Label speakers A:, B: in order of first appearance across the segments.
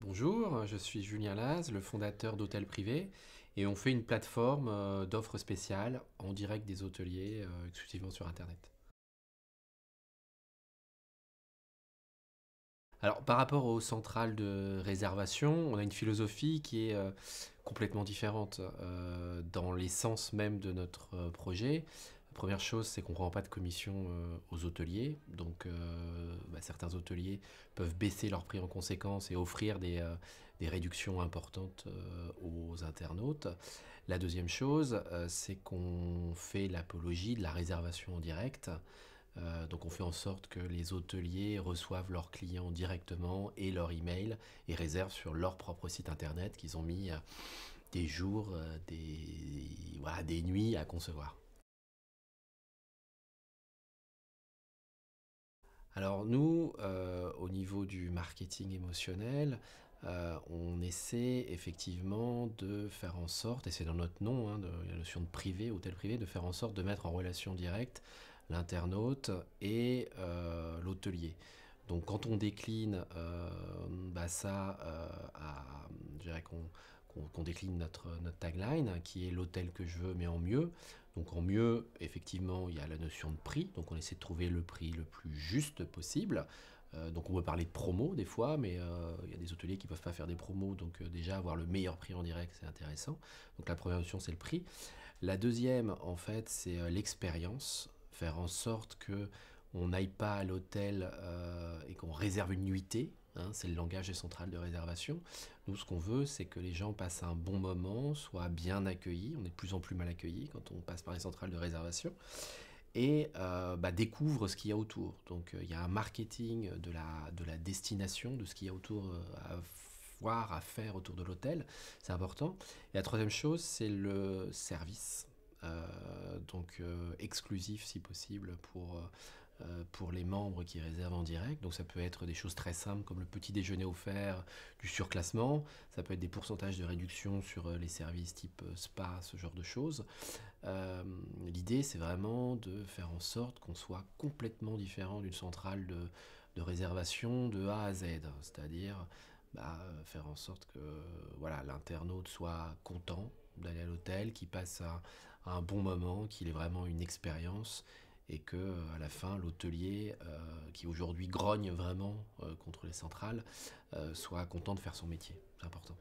A: Bonjour, je suis Julien Laz, le fondateur d'Hôtel Privé, et on fait une plateforme d'offres spéciales en direct des hôteliers exclusivement sur Internet. Alors, par rapport aux centrales de réservation, on a une philosophie qui est complètement différente dans l'essence même de notre projet. La première chose, c'est qu'on ne prend pas de commission aux hôteliers. Donc, certains hôteliers peuvent baisser leur prix en conséquence et offrir des réductions importantes aux internautes. La deuxième chose, c'est qu'on fait l'apologie de la réservation en direct. Donc on fait en sorte que les hôteliers reçoivent leurs clients directement et leur email et réservent sur leur propre site internet qu'ils ont mis des jours, des nuits à concevoir. Alors nous, au niveau du marketing émotionnel, on essaie effectivement de faire en sorte, et c'est dans notre nom, hein, la notion de privé, hôtel privé, de faire en sorte de mettre en relation directe l'internaute et l'hôtelier. Donc quand on décline ça, je dirais qu'on décline notre tagline, hein, qui est l'hôtel que je veux mais en mieux. Donc en mieux, effectivement, il y a la notion de prix. Donc on essaie de trouver le prix le plus juste possible. Donc on peut parler de promo des fois, mais il y a des hôteliers qui ne peuvent pas faire des promos. Donc déjà avoir le meilleur prix en direct, c'est intéressant. Donc la première notion, c'est le prix. La deuxième, en fait, c'est l'expérience. Faire en sorte que on n'aille pas à l'hôtel et qu'on réserve une nuitée. Hein, c'est le langage des centrales de réservation. Nous, ce qu'on veut, c'est que les gens passent un bon moment, soient bien accueillis. On est de plus en plus mal accueillis quand on passe par les centrales de réservation. Et découvrent ce qu'il y a autour. Donc il y a un marketing de la destination, de ce qu'il y a autour à voir, à faire autour de l'hôtel. C'est important. Et la troisième chose, c'est le service. Exclusif si possible pour les membres qui réservent en direct. Donc ça peut être des choses très simples comme le petit déjeuner offert, du surclassement, ça peut être des pourcentages de réduction sur les services type spa, ce genre de choses. Euh, L'idée c'est vraiment de faire en sorte qu'on soit complètement différent d'une centrale de réservation de A à Z, c'est-à-dire faire en sorte que voilà, l'internaute soit content d'aller à l'hôtel, qu'il passe un bon moment, qu'il ait vraiment une expérience et que à la fin l'hôtelier qui aujourd'hui grogne vraiment contre les centrales soit content de faire son métier. C'est important.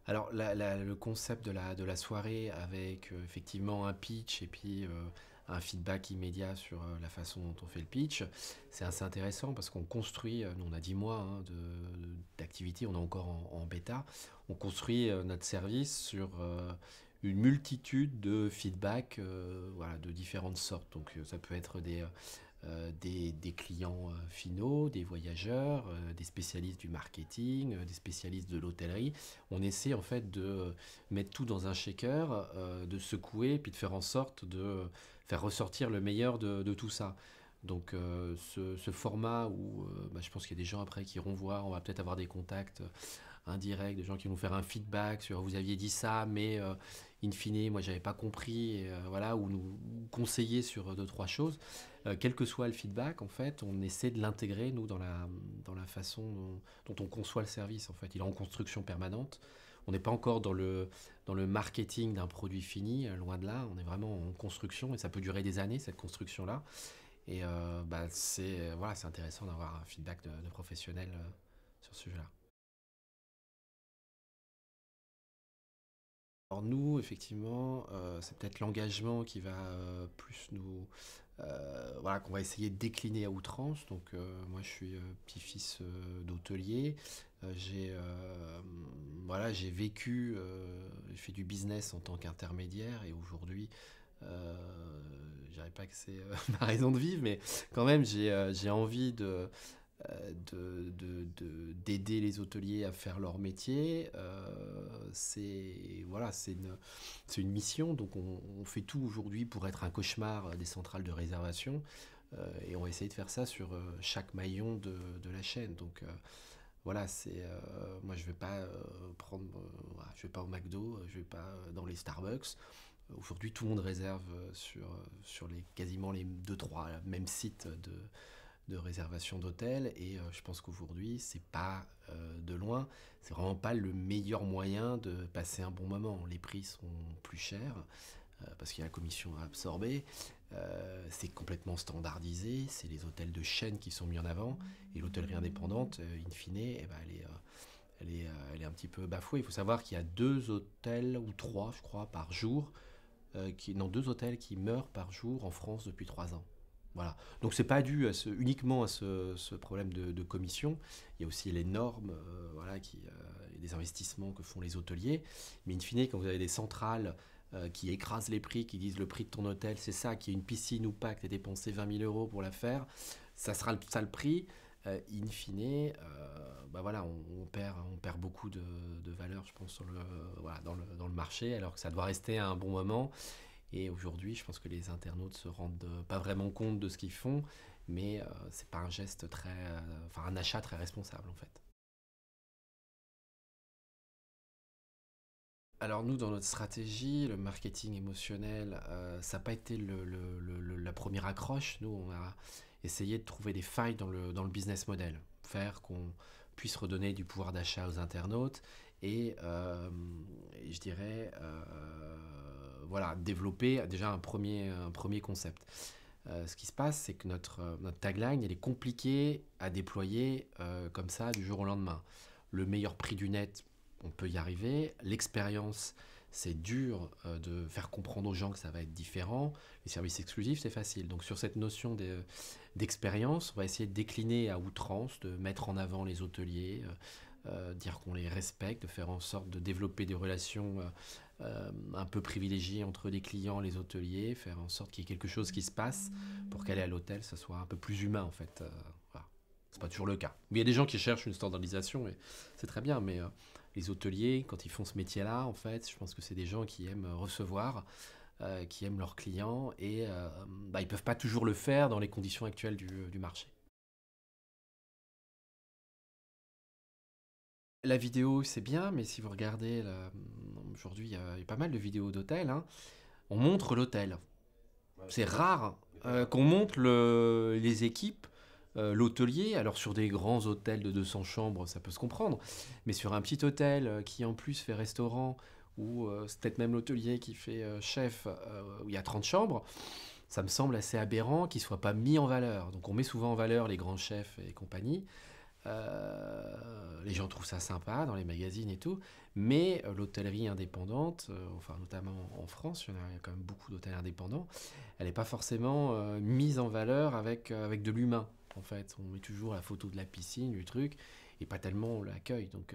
A: Alors le concept de la soirée avec effectivement un pitch et puis un feedback immédiat sur la façon dont on fait le pitch, c'est assez intéressant parce qu'on construit, nous on a 10 mois hein, d'activité, on est encore en bêta, on construit notre service sur une multitude de feedbacks voilà, de différentes sortes. Donc ça peut être des clients finaux, des voyageurs, des spécialistes du marketing, des spécialistes de l'hôtellerie. On essaie en fait de mettre tout dans un shaker, de secouer, puis de faire en sorte de faire ressortir le meilleur de tout ça. Donc ce format où je pense qu'il y a des gens après qui iront voir, on va peut-être avoir des contacts indirects, des gens qui vont faire un feedback sur vous aviez dit ça, mais in fine, moi j'avais pas compris, et, voilà, ou nous conseiller sur deux, trois choses. Quel que soit le feedback, en fait, on essaie de l'intégrer, nous, dans la façon dont on conçoit le service. En fait, il est en construction permanente. On n'est pas encore dans le marketing d'un produit fini, loin de là. On est vraiment en construction et ça peut durer des années, cette construction-là. Et voilà, c'est intéressant d'avoir un feedback de professionnels sur ce sujet-là. Alors nous, effectivement, c'est peut-être l'engagement qui va plus nous... voilà, qu'on va essayer de décliner à outrance. Donc moi, je suis petit-fils d'hôtelier. Voilà, j'ai vécu, j'ai fait du business en tant qu'intermédiaire et aujourd'hui, euh, je dirais pas que c'est ma raison de vivre, mais quand même, j'ai envie d'aider les hôteliers à faire leur métier. Voilà, c'est une mission, donc on fait tout aujourd'hui pour être un cauchemar des centrales de réservation. Et on va essayer de faire ça sur chaque maillon de la chaîne. Donc voilà, moi je vais pas voilà, je vais pas au McDo, je vais pas dans les Starbucks. Aujourd'hui, tout le monde réserve sur quasiment les deux trois mêmes sites de réservation d'hôtels. Et je pense qu'aujourd'hui, c'est pas de loin, c'est vraiment pas le meilleur moyen de passer un bon moment. Les prix sont plus chers parce qu'il y a la commission à absorber. C'est complètement standardisé, c'est les hôtels de chaîne qui sont mis en avant, et l'hôtellerie indépendante, in fine, eh ben, elle est un petit peu bafouée. Il faut savoir qu'il y a 2 hôtels, ou 3, je crois, par jour, non, 2 hôtels qui meurent par jour en France depuis 3 ans. Voilà. Donc c'est pas dû uniquement à ce problème de commission. Il y a aussi les normes, voilà, et des investissements que font les hôteliers. Mais in fine, quand vous avez des centrales qui écrasent les prix, qui disent le prix de ton hôtel, c'est ça, qu'il y ait une piscine ou pas, que tu as dépensé 20 000 euros pour la faire, ça sera ça le prix. In fine, bah voilà, on perd beaucoup de valeur, je pense, voilà, dans le marché, alors que ça doit rester à un bon moment. Et aujourd'hui, je pense que les internautes se rendent pas vraiment compte de ce qu'ils font, mais c'est pas un geste enfin un achat très responsable en fait. Alors nous, dans notre stratégie, le marketing émotionnel, ça n'a pas été la première accroche. Nous, on a essayé de trouver des failles dans le business model, faire qu'on puisse redonner du pouvoir d'achat aux internautes et je dirais, voilà, développer déjà un premier concept. Ce qui se passe, c'est que notre tagline, elle est compliquée à déployer comme ça du jour au lendemain. Le meilleur prix du net, on peut y arriver. L'expérience, c'est dur de faire comprendre aux gens que ça va être différent. Les services exclusifs, c'est facile. Donc sur cette notion d'expérience, on va essayer de décliner à outrance, de mettre en avant les hôteliers, dire qu'on les respecte, de faire en sorte de développer des relations un peu privilégiées entre les clients et les hôteliers, faire en sorte qu'il y ait quelque chose qui se passe pour qu'aller à l'hôtel, ça soit un peu plus humain en fait. Voilà. C'est pas toujours le cas. Mais il y a des gens qui cherchent une standardisation et c'est très bien, mais les hôteliers, quand ils font ce métier-là, en fait, je pense que c'est des gens qui aiment recevoir, qui aiment leurs clients et bah, ils peuvent pas toujours le faire dans les conditions actuelles du marché. La vidéo, c'est bien, mais si vous regardez, aujourd'hui, il y a pas mal de vidéos d'hôtels, hein. On montre l'hôtel. C'est rare qu'on montre les équipes, l'hôtelier. Alors sur des grands hôtels de 200 chambres, ça peut se comprendre. Mais sur un petit hôtel qui en plus fait restaurant, ou c'est peut-être même l'hôtelier qui fait chef, où il y a 30 chambres, ça me semble assez aberrant qu'il ne soit pas mis en valeur. Donc on met souvent en valeur les grands chefs et compagnie. Les gens trouvent ça sympa dans les magazines et tout, mais l'hôtellerie indépendante, enfin notamment en France, il y a quand même beaucoup d'hôtels indépendants, elle n'est pas forcément mise en valeur avec de l'humain. En fait, on met toujours la photo de la piscine, du truc, et pas tellement l'accueil. Donc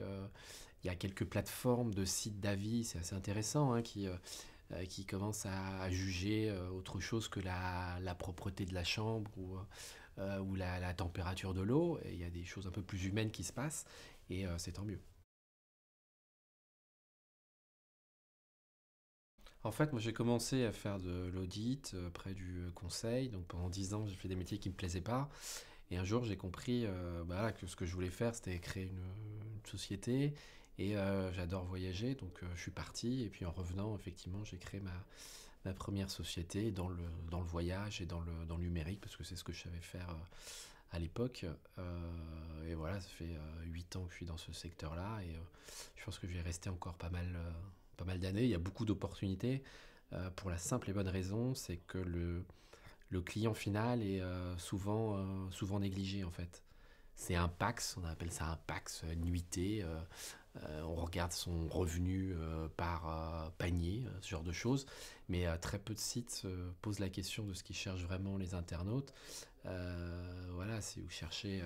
A: il y a quelques plateformes de sites d'avis, c'est assez intéressant, hein, qui commencent à juger autre chose que la propreté de la chambre ou la température de l'eau. Et il y a des choses un peu plus humaines qui se passent et c'est tant mieux. En fait, moi j'ai commencé à faire de l'audit près du conseil. Donc pendant 10 ans, j'ai fait des métiers qui ne me plaisaient pas. Et un jour, j'ai compris bah, que ce que je voulais faire, c'était créer une société. Et j'adore voyager, donc je suis parti. Et puis en revenant, effectivement, j'ai créé ma première société dans le voyage et dans le numérique, parce que c'est ce que je savais faire à l'époque. Et voilà, ça fait 8 ans que je suis dans ce secteur-là. Et je pense que je vais rester encore pas mal d'années. Il y a beaucoup d'opportunités. Pour la simple et bonne raison, c'est que le client final est souvent négligé en fait. C'est un PAX, on appelle ça un PAX nuitée. On regarde son revenu par panier, ce genre de choses. Mais très peu de sites se posent la question de ce qu'ils cherchent vraiment les internautes. Voilà, si vous cherchez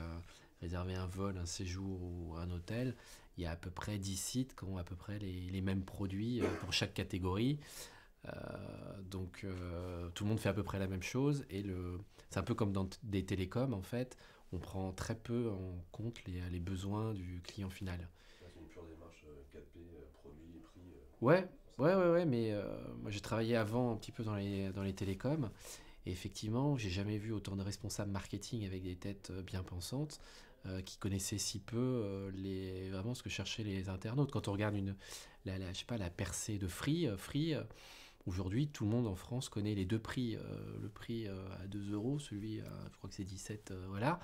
A: réserver un vol, un séjour ou un hôtel, il y a à peu près 10 sites qui ont à peu près les mêmes produits pour chaque catégorie. Donc tout le monde fait à peu près la même chose et c'est un peu comme dans des télécoms en fait, on prend très peu en compte les besoins du client final.
B: C'est une pure démarche 4P, produit, prix,
A: Ouais,
B: constat.
A: ouais, ouais, ouais, mais moi j'ai travaillé avant un petit peu dans les télécoms et effectivement j'ai jamais vu autant de responsables marketing avec des têtes bien pensantes qui connaissaient si peu vraiment ce que cherchaient les internautes. Quand on regarde je sais pas, la percée de Free, Aujourd'hui, tout le monde en France connaît les deux prix. Le prix à 2 euros, celui à, je crois que c'est 17, voilà.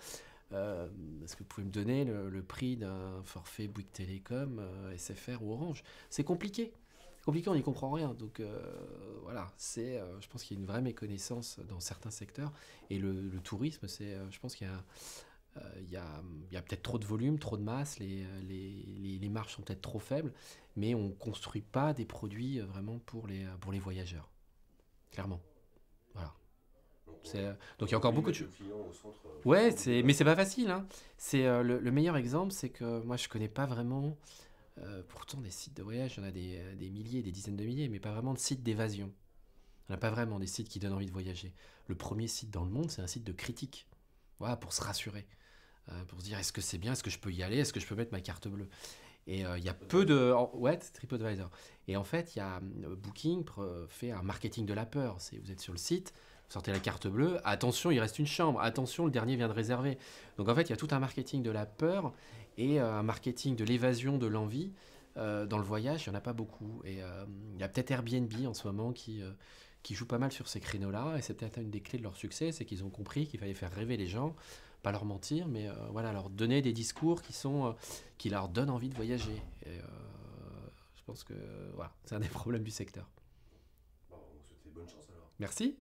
A: Est-ce que vous pouvez me donner le prix d'un forfait Bouygues Télécom, SFR ou Orange? C'est compliqué. Compliqué, on n'y comprend rien. Donc voilà, je pense qu'il y a une vraie méconnaissance dans certains secteurs. Et le tourisme, je pense qu'il y a, il y a peut-être trop de volume, trop de masse, les marges sont peut-être trop faibles, mais on ne construit pas des produits vraiment pour les voyageurs, clairement. Voilà.
B: Donc,
A: Donc il y a encore beaucoup de
B: mettre
A: choses.
B: le client au
A: Ouais,
B: centre de
A: mais c'est pas facile, hein. Le meilleur exemple, c'est que moi je connais pas vraiment, pourtant des sites de voyage, il y en a des milliers, des dizaines de milliers, mais pas vraiment de sites d'évasion. Il n'y en a pas vraiment des sites qui donnent envie de voyager. Le premier site dans le monde, c'est un site de critique. Voilà, pour se rassurer. Pour se dire est-ce que c'est bien, est-ce que je peux y aller, est-ce que je peux mettre ma carte bleue. Et il y a peu de... Ouais, c'est TripAdvisor. Et en fait, il y a Booking fait un marketing de la peur. Vous êtes sur le site, vous sortez la carte bleue, attention, il reste une chambre, attention, le dernier vient de réserver. Donc en fait, il y a tout un marketing de la peur et un marketing de l'évasion, de l'envie. Dans le voyage, il n'y en a pas beaucoup. Et il y a peut-être Airbnb en ce moment qui joue pas mal sur ces créneaux-là. Et c'est peut-être une des clés de leur succès, c'est qu'ils ont compris qu'il fallait faire rêver les gens, pas leur mentir, mais voilà, leur donner des discours qui leur donnent envie de voyager. Et je pense que voilà, c'est un des problèmes du secteur.
B: Bon, on va vous souhaiter bonne chance alors.
A: Merci.